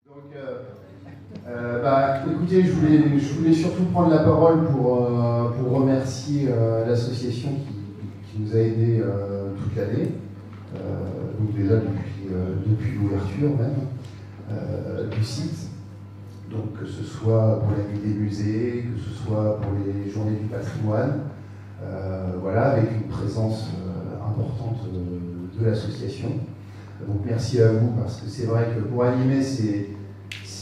Donc, écoutez, je voulais surtout prendre la parole pour remercier l'association qui nous a aidés toute l'année, donc déjà depuis l'ouverture même du site. Donc que ce soit pour la nuit des musées, que ce soit pour les journées du patrimoine, voilà, avec une présence importante de l'association. Donc merci à vous, parce que c'est vrai que pour animer ces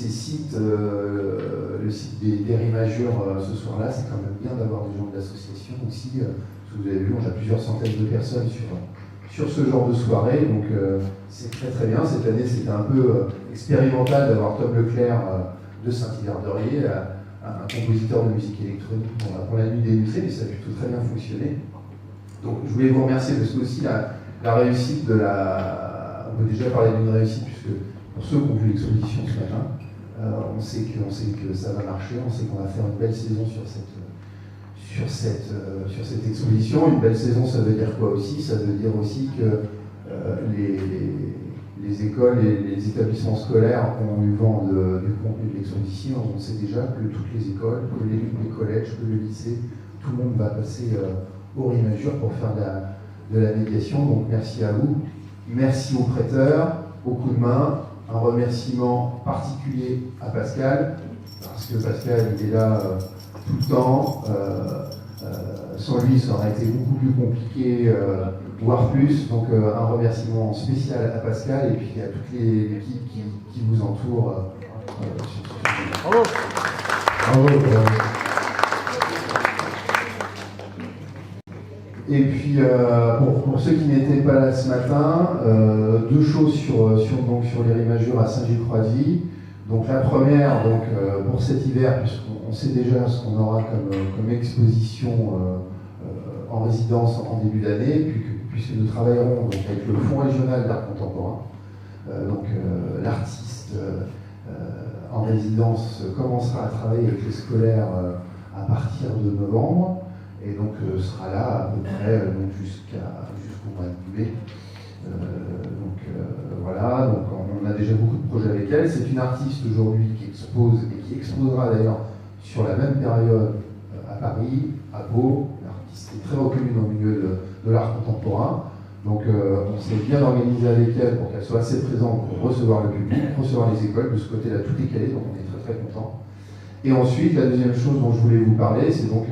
sites, le site des Rimagures ce soir-là, c'est quand même bien d'avoir des gens de l'association aussi. Parce que vous avez vu, on a plusieurs centaines de personnes sur ce genre de soirée, donc c'est très très bien. Cette année, c'était un peu expérimental d'avoir Tom Leclerc de Saint-Hilaire-de-Riez, un compositeur de musique électronique pour la nuit des musées, mais ça a plutôt très bien fonctionné. Donc je voulais vous remercier parce que aussi la réussite de on peut déjà parler d'une réussite, puisque pour ceux qui ont vu l'exposition ce matin, on sait que ça va marcher, on sait qu'on va faire une belle saison sur cette exposition. Une belle saison, ça veut dire quoi aussi? Ça veut dire aussi que les écoles et les établissements scolaires ont eu vent du contenu de l'exposition. On sait déjà que toutes les écoles, que les collèges, que le lycée, tout le monde va passer au Rimagures pour faire de la médiation. Donc merci à vous. Merci aux prêteurs, au coup de main. Un remerciement particulier à Pascal, parce que Pascal il est là tout le temps. Sans lui, ça aurait été beaucoup plus compliqué, voire plus. Donc un remerciement spécial à Pascal et puis à toute l'équipe qui vous entoure. Bravo. Et puis, pour ceux qui n'étaient pas là ce matin, deux choses sur les Rimagures à Saint-Gilles-Croix-de-Vie. Donc la première, pour cet hiver, puisqu'on sait déjà ce qu'on aura comme exposition en résidence en début d'année, puisque nous travaillerons donc, avec le Fonds régional d'art contemporain. L'artiste en résidence commencera à travailler avec les scolaires à partir de novembre. Et donc sera là à peu près jusqu'au mois de mai. Voilà, donc on a déjà beaucoup de projets avec elle. C'est une artiste aujourd'hui qui expose et qui exposera d'ailleurs sur la même période à Paris, à Pau. L'artiste est très reconnue dans le milieu de l'art contemporain. Donc on s'est bien organisé avec elle pour qu'elle soit assez présente pour recevoir le public, recevoir les écoles. De ce côté-là, tout est calé, donc on est très très content. Et ensuite, la deuxième chose dont je voulais vous parler, c'est donc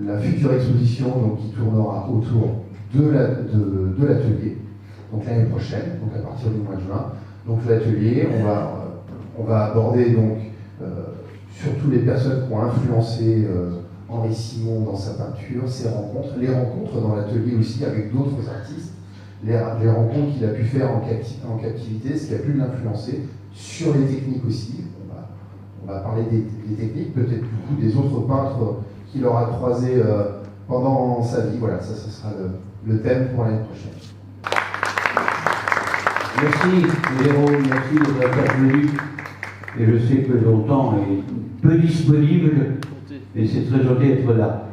la future exposition qui tournera autour de l'atelier, donc l'année prochaine, donc à partir du mois de juin. Donc l'atelier, on va aborder donc surtout les personnes qui ont influencé Henri Simon dans sa peinture, ses rencontres, les rencontres dans l'atelier aussi avec d'autres artistes, les rencontres qu'il a pu faire en captivité, ce qui a pu l'influencer, sur les techniques aussi. On va parler des techniques, peut-être beaucoup des autres peintres qu'il aura croisé pendant sa vie. Voilà, ça sera le thème pour l'année prochaine. Merci Jérôme, merci de votre venue. Et je sais que ton temps est peu disponible, et c'est très gentil d'être là.